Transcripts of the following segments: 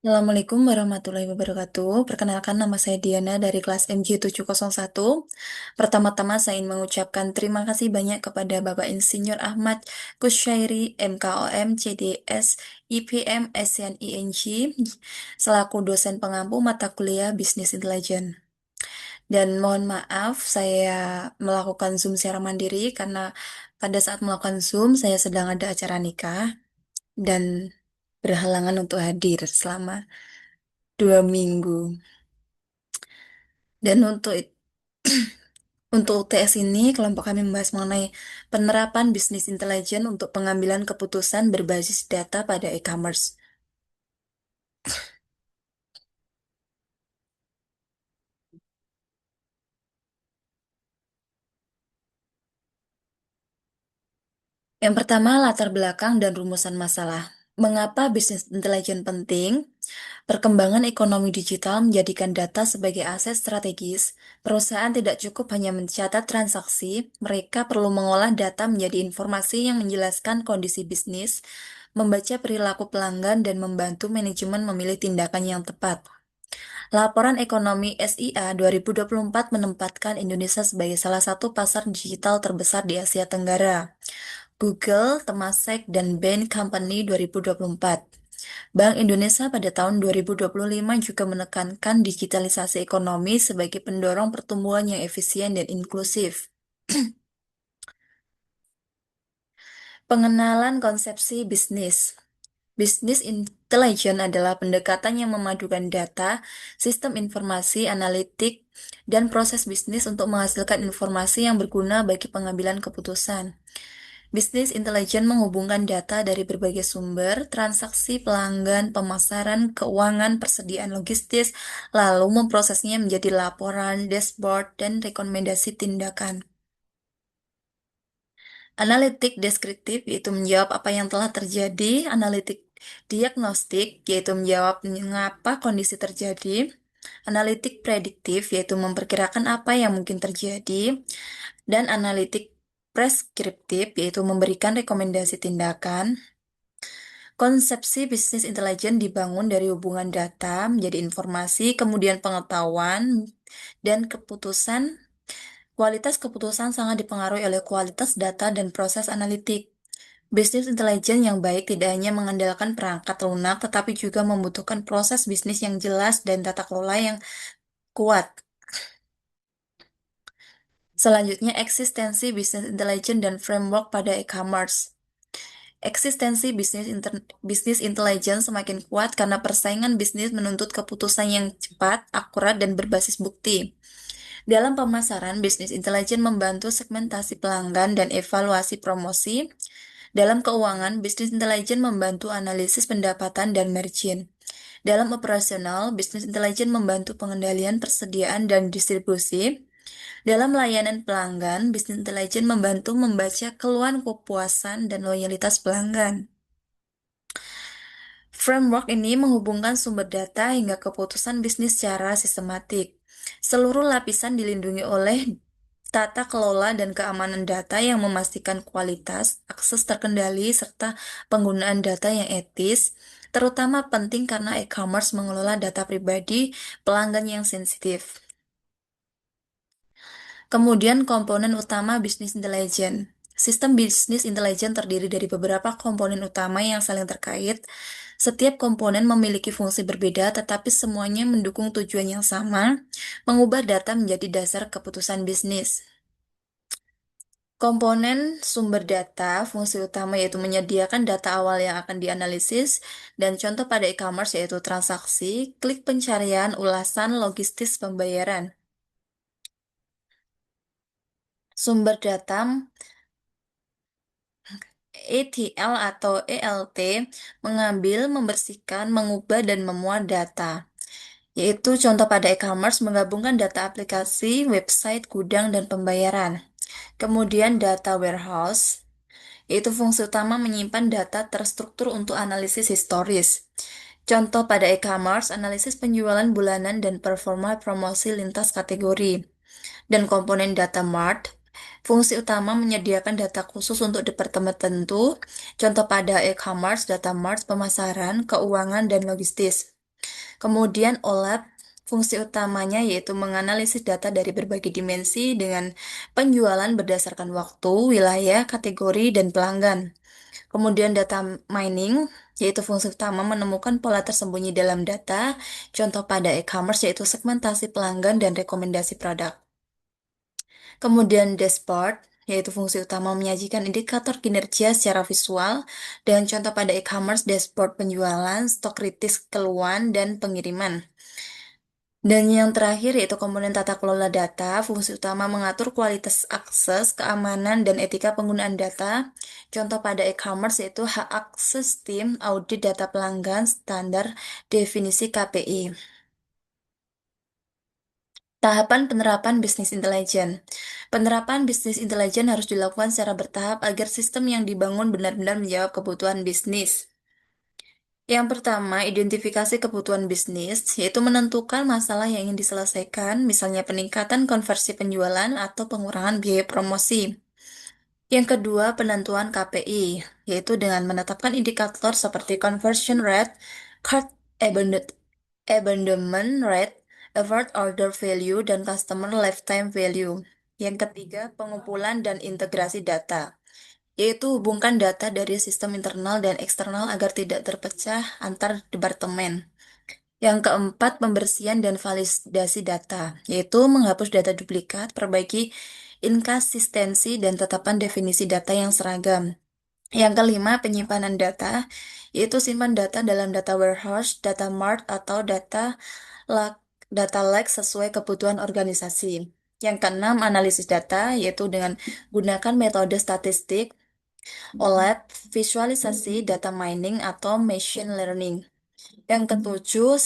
Assalamualaikum warahmatullahi wabarakatuh. Perkenalkan nama saya Diana dari kelas MG701. Pertama-tama saya ingin mengucapkan terima kasih banyak kepada Bapak Insinyur Ahmad Kusyairi, MKOM, CDS, IPM, SN, ING, selaku dosen pengampu mata kuliah Bisnis Intelijen. Dan mohon maaf, saya melakukan Zoom secara mandiri karena pada saat melakukan Zoom, saya sedang ada acara nikah dan berhalangan untuk hadir selama 2 minggu. Dan untuk UTS ini, kelompok kami membahas mengenai penerapan bisnis intelijen untuk pengambilan keputusan berbasis data pada e-commerce. Yang pertama, latar belakang dan rumusan masalah. Mengapa bisnis intelijen penting? Perkembangan ekonomi digital menjadikan data sebagai aset strategis. Perusahaan tidak cukup hanya mencatat transaksi, mereka perlu mengolah data menjadi informasi yang menjelaskan kondisi bisnis, membaca perilaku pelanggan, dan membantu manajemen memilih tindakan yang tepat. Laporan ekonomi SIA 2024 menempatkan Indonesia sebagai salah satu pasar digital terbesar di Asia Tenggara. Google, Temasek, dan Bain Company 2024. Bank Indonesia pada tahun 2025 juga menekankan digitalisasi ekonomi sebagai pendorong pertumbuhan yang efisien dan inklusif. Pengenalan konsepsi bisnis. Bisnis intelligence adalah pendekatan yang memadukan data, sistem informasi, analitik, dan proses bisnis untuk menghasilkan informasi yang berguna bagi pengambilan keputusan. Bisnis intelijen menghubungkan data dari berbagai sumber, transaksi pelanggan, pemasaran, keuangan, persediaan logistis, lalu memprosesnya menjadi laporan, dashboard, dan rekomendasi tindakan. Analitik deskriptif yaitu menjawab apa yang telah terjadi, analitik diagnostik yaitu menjawab mengapa kondisi terjadi, analitik prediktif yaitu memperkirakan apa yang mungkin terjadi, dan analitik preskriptif yaitu memberikan rekomendasi tindakan. Konsepsi bisnis intelijen dibangun dari hubungan data menjadi informasi, kemudian pengetahuan, dan keputusan. Kualitas keputusan sangat dipengaruhi oleh kualitas data dan proses analitik. Bisnis intelijen yang baik tidak hanya mengandalkan perangkat lunak, tetapi juga membutuhkan proses bisnis yang jelas dan tata kelola yang kuat. Selanjutnya, eksistensi bisnis intelijen dan framework pada e-commerce. Eksistensi bisnis intelijen semakin kuat karena persaingan bisnis menuntut keputusan yang cepat, akurat, dan berbasis bukti. Dalam pemasaran, bisnis intelijen membantu segmentasi pelanggan dan evaluasi promosi. Dalam keuangan, bisnis intelijen membantu analisis pendapatan dan margin. Dalam operasional, bisnis intelijen membantu pengendalian persediaan dan distribusi. Dalam layanan pelanggan, bisnis intelijen membantu membaca keluhan kepuasan dan loyalitas pelanggan. Framework ini menghubungkan sumber data hingga keputusan bisnis secara sistematik. Seluruh lapisan dilindungi oleh tata kelola dan keamanan data yang memastikan kualitas, akses terkendali, serta penggunaan data yang etis, terutama penting karena e-commerce mengelola data pribadi pelanggan yang sensitif. Kemudian komponen utama bisnis intelijen. Sistem bisnis intelijen terdiri dari beberapa komponen utama yang saling terkait. Setiap komponen memiliki fungsi berbeda, tetapi semuanya mendukung tujuan yang sama, mengubah data menjadi dasar keputusan bisnis. Komponen sumber data, fungsi utama yaitu menyediakan data awal yang akan dianalisis, dan contoh pada e-commerce yaitu transaksi, klik pencarian, ulasan, logistis, pembayaran. Sumber data ETL atau ELT mengambil, membersihkan, mengubah, dan memuat data. Yaitu contoh pada e-commerce menggabungkan data aplikasi, website, gudang, dan pembayaran. Kemudian data warehouse, yaitu fungsi utama menyimpan data terstruktur untuk analisis historis. Contoh pada e-commerce, analisis penjualan bulanan dan performa promosi lintas kategori. Dan komponen data mart, fungsi utama menyediakan data khusus untuk departemen tertentu. Contoh pada e-commerce, data mart, pemasaran, keuangan, dan logistis. Kemudian OLAP, fungsi utamanya yaitu menganalisis data dari berbagai dimensi dengan penjualan berdasarkan waktu, wilayah, kategori, dan pelanggan. Kemudian data mining, yaitu fungsi utama menemukan pola tersembunyi dalam data, contoh pada e-commerce yaitu segmentasi pelanggan dan rekomendasi produk. Kemudian dashboard, yaitu fungsi utama menyajikan indikator kinerja secara visual, dan contoh pada e-commerce dashboard penjualan, stok kritis keluhan, dan pengiriman. Dan yang terakhir yaitu komponen tata kelola data, fungsi utama mengatur kualitas akses, keamanan, dan etika penggunaan data. Contoh pada e-commerce yaitu hak akses tim, audit data pelanggan, standar, definisi KPI. Tahapan penerapan bisnis intelijen. Penerapan bisnis intelijen harus dilakukan secara bertahap agar sistem yang dibangun benar-benar menjawab kebutuhan bisnis. Yang pertama, identifikasi kebutuhan bisnis, yaitu menentukan masalah yang ingin diselesaikan, misalnya peningkatan konversi penjualan atau pengurangan biaya promosi. Yang kedua, penentuan KPI, yaitu dengan menetapkan indikator seperti conversion rate, cart abandonment rate, average order value, dan customer lifetime value. Yang ketiga, pengumpulan dan integrasi data, yaitu hubungkan data dari sistem internal dan eksternal agar tidak terpecah antar departemen. Yang keempat, pembersihan dan validasi data, yaitu menghapus data duplikat, perbaiki inkonsistensi, dan tetapkan definisi data yang seragam. Yang kelima, penyimpanan data, yaitu simpan data dalam data warehouse, data mart, atau lake, data lake sesuai kebutuhan organisasi. Yang keenam, analisis data, yaitu dengan gunakan metode statistik, OLAP, visualisasi, data mining, atau machine learning. Yang ketujuh,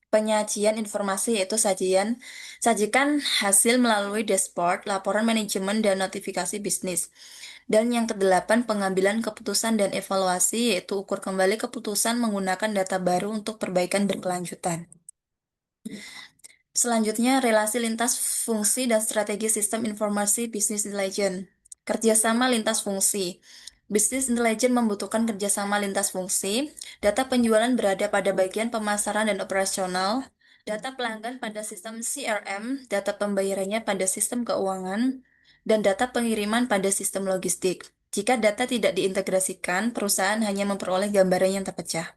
penyajian informasi yaitu sajikan hasil melalui dashboard, laporan manajemen, dan notifikasi bisnis. Dan yang kedelapan, pengambilan keputusan dan evaluasi yaitu ukur kembali keputusan menggunakan data baru untuk perbaikan berkelanjutan. Selanjutnya, relasi lintas fungsi dan strategi sistem informasi bisnis intelijen. Kerjasama lintas fungsi. Bisnis intelijen membutuhkan kerjasama lintas fungsi. Data penjualan berada pada bagian pemasaran dan operasional. Data pelanggan pada sistem CRM, data pembayarannya pada sistem keuangan, dan data pengiriman pada sistem logistik. Jika data tidak diintegrasikan, perusahaan hanya memperoleh gambaran yang terpecah.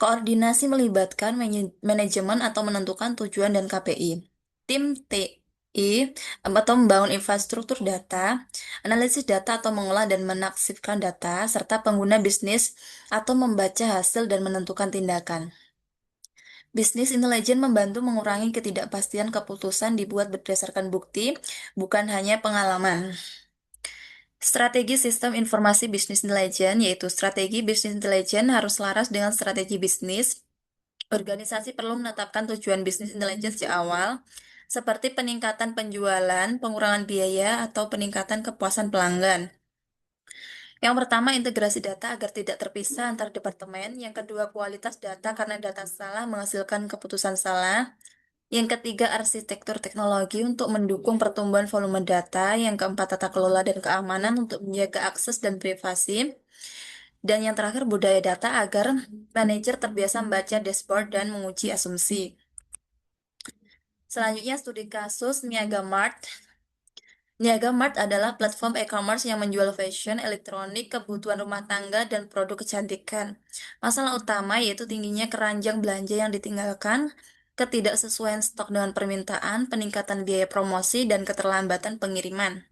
Koordinasi melibatkan manajemen atau menentukan tujuan dan KPI. Tim TI atau membangun infrastruktur data, analisis data atau mengolah dan menaksirkan data, serta pengguna bisnis atau membaca hasil dan menentukan tindakan. Bisnis intelijen membantu mengurangi ketidakpastian keputusan dibuat berdasarkan bukti, bukan hanya pengalaman. Strategi sistem informasi bisnis intelijen, yaitu strategi bisnis intelijen harus selaras dengan strategi bisnis. Organisasi perlu menetapkan tujuan bisnis intelijen sejak awal, seperti peningkatan penjualan, pengurangan biaya, atau peningkatan kepuasan pelanggan. Yang pertama, integrasi data agar tidak terpisah antar departemen. Yang kedua, kualitas data karena data salah menghasilkan keputusan salah. Yang ketiga, arsitektur teknologi untuk mendukung pertumbuhan volume data. Yang keempat, tata kelola dan keamanan untuk menjaga akses dan privasi. Dan yang terakhir, budaya data agar manajer terbiasa membaca dashboard dan menguji asumsi. Selanjutnya, studi kasus Niaga Mart. Niaga Mart adalah platform e-commerce yang menjual fashion, elektronik, kebutuhan rumah tangga, dan produk kecantikan. Masalah utama yaitu tingginya keranjang belanja yang ditinggalkan, ketidaksesuaian stok dengan permintaan, peningkatan biaya promosi, dan keterlambatan pengiriman.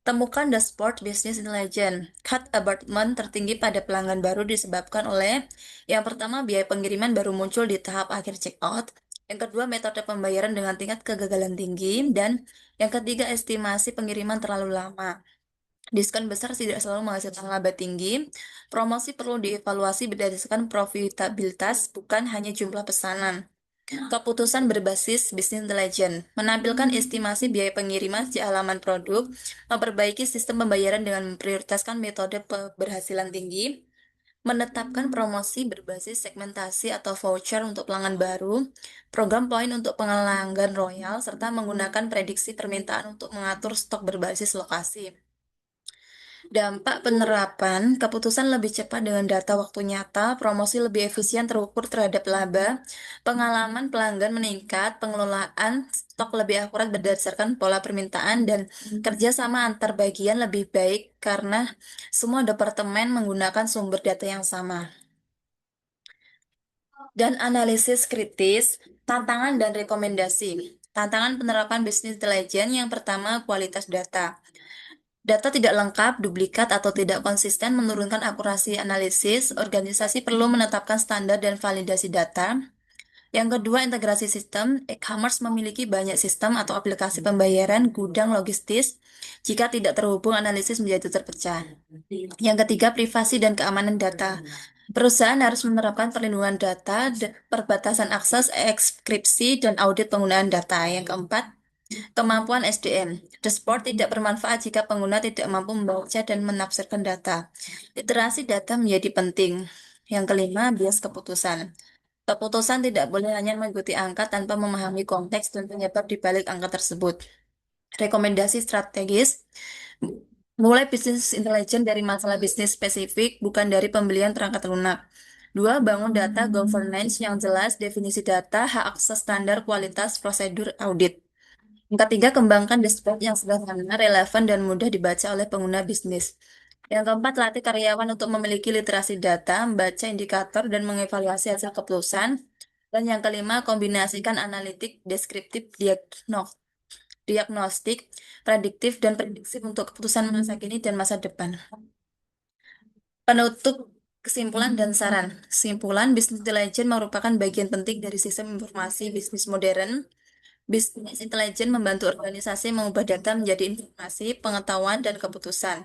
Temukan dashboard Business Intelligence. Cut abandonment tertinggi pada pelanggan baru disebabkan oleh yang pertama, biaya pengiriman baru muncul di tahap akhir checkout. Yang kedua, metode pembayaran dengan tingkat kegagalan tinggi. Dan yang ketiga, estimasi pengiriman terlalu lama. Diskon besar tidak selalu menghasilkan laba tinggi. Promosi perlu dievaluasi berdasarkan profitabilitas, bukan hanya jumlah pesanan. Keputusan berbasis bisnis intelijen, menampilkan estimasi biaya pengiriman sejak halaman produk, memperbaiki sistem pembayaran dengan memprioritaskan metode keberhasilan tinggi, menetapkan promosi berbasis segmentasi atau voucher untuk pelanggan baru, program poin untuk pelanggan royal, serta menggunakan prediksi permintaan untuk mengatur stok berbasis lokasi. Dampak penerapan keputusan lebih cepat dengan data waktu nyata, promosi lebih efisien terukur terhadap laba, pengalaman pelanggan meningkat, pengelolaan stok lebih akurat berdasarkan pola permintaan, dan kerjasama antar bagian lebih baik karena semua departemen menggunakan sumber data yang sama. Dan analisis kritis, tantangan dan rekomendasi. Tantangan penerapan bisnis intelligence yang pertama, kualitas data. Data tidak lengkap, duplikat, atau tidak konsisten menurunkan akurasi analisis. Organisasi perlu menetapkan standar dan validasi data. Yang kedua, integrasi sistem. E-commerce memiliki banyak sistem atau aplikasi pembayaran, gudang logistis. Jika tidak terhubung, analisis menjadi terpecah. Yang ketiga, privasi dan keamanan data. Perusahaan harus menerapkan perlindungan data, perbatasan akses, ekskripsi, dan audit penggunaan data. Yang keempat, kemampuan SDM. Dashboard tidak bermanfaat jika pengguna tidak mampu membaca dan menafsirkan data. Literasi data menjadi penting. Yang kelima, bias keputusan. Keputusan tidak boleh hanya mengikuti angka tanpa memahami konteks dan penyebab di balik angka tersebut. Rekomendasi strategis, mulai bisnis intelijen dari masalah bisnis spesifik, bukan dari pembelian perangkat lunak. Dua, bangun data governance yang jelas, definisi data, hak akses standar, kualitas, prosedur, audit. Yang ketiga, kembangkan dashboard yang sederhana, relevan, dan mudah dibaca oleh pengguna bisnis. Yang keempat, latih karyawan untuk memiliki literasi data, membaca indikator, dan mengevaluasi hasil keputusan. Dan yang kelima, kombinasikan analitik, deskriptif, diagnostik, prediktif, dan prediksi untuk keputusan masa kini dan masa depan. Penutup kesimpulan dan saran. Kesimpulan, bisnis intelligence merupakan bagian penting dari sistem informasi bisnis modern. Bisnis intelijen membantu organisasi mengubah data menjadi informasi, pengetahuan, dan keputusan.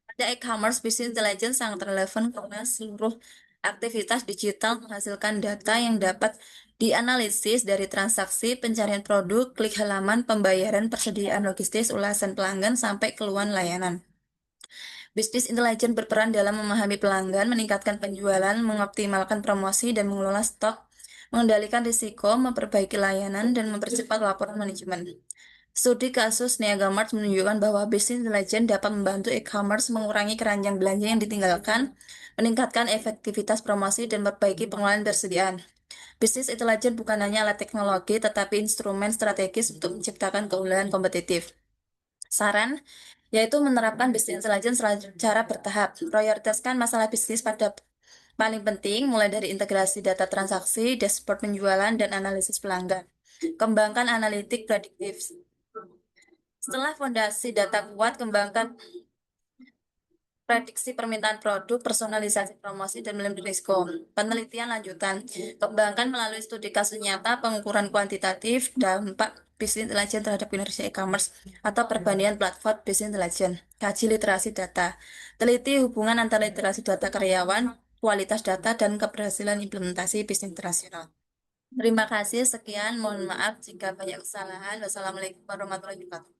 Pada e-commerce, bisnis intelijen sangat relevan karena seluruh aktivitas digital menghasilkan data yang dapat dianalisis dari transaksi, pencarian produk, klik halaman, pembayaran, persediaan logistis, ulasan pelanggan, sampai keluhan layanan. Bisnis intelijen berperan dalam memahami pelanggan, meningkatkan penjualan, mengoptimalkan promosi, dan mengelola stok, mengendalikan risiko, memperbaiki layanan, dan mempercepat laporan manajemen. Studi kasus Niaga Mart menunjukkan bahwa bisnis intelijen dapat membantu e-commerce mengurangi keranjang belanja yang ditinggalkan, meningkatkan efektivitas promosi, dan memperbaiki pengelolaan persediaan. Bisnis intelijen bukan hanya alat teknologi, tetapi instrumen strategis untuk menciptakan keunggulan kompetitif. Saran, yaitu menerapkan bisnis intelijen secara bertahap. Prioritaskan masalah bisnis pada paling penting, mulai dari integrasi data transaksi, dashboard penjualan, dan analisis pelanggan. Kembangkan analitik prediktif. Setelah fondasi data kuat, kembangkan prediksi permintaan produk, personalisasi promosi, dan manajemen risiko. Penelitian lanjutan. Kembangkan melalui studi kasus nyata, pengukuran kuantitatif, dampak bisnis intelijen terhadap kinerja e-commerce, atau perbandingan platform bisnis intelijen. Kaji literasi data. Teliti hubungan antara literasi data karyawan, kualitas data, dan keberhasilan implementasi bisnis internasional. Terima kasih, sekian. Mohon maaf jika banyak kesalahan. Wassalamualaikum warahmatullahi wabarakatuh.